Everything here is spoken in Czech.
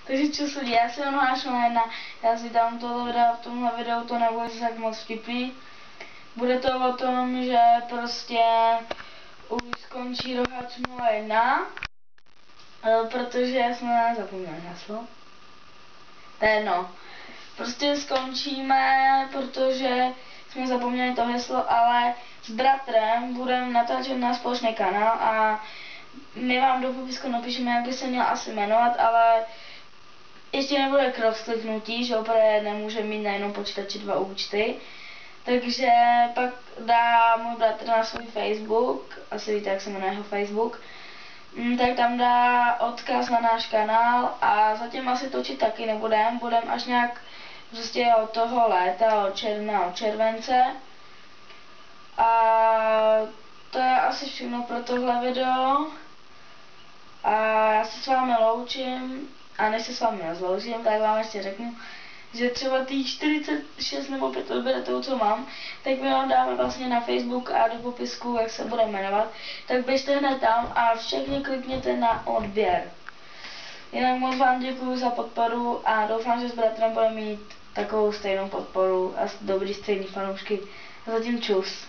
Takže čus lidi, já jsem Noháš01, já si dám tohle video, v tomhle videu to nebude tak moc vtipný. Bude to o tom, že prostě už skončí Roháč 01, protože jsme zapomněli heslo. To je jedno. Prostě skončíme, protože jsme zapomněli to heslo, ale s bratrem budeme natáčet na společný kanál a my vám do popisku napíšeme, jak by se měl asi jmenovat, ale ještě nebude crosskliknutí, že opravdu nemůže mít na jednom počítači 2 účty. Takže pak dá můj bratr na svůj Facebook, asi víte, jak se jmenuje jeho Facebook, tak tam dá odkaz na náš kanál a zatím asi točit taky nebudem, až nějak prostě od toho léta, od června, od července. A to je asi všechno pro tohle video. A já se s vámi loučím a než se s vámi rozloučím, tak vám ještě řeknu, že třeba těch 46 nebo 5 odběratelů, co mám, tak my vám dáme vlastně na Facebook a do popisku, jak se bude jmenovat, tak běžte hned tam a všechny klikněte na odběr. Jinak moc vám děkuju za podporu a doufám, že s bratrem bude mít takovou stejnou podporu a dobrý stejný fanoušky. Zatím čus.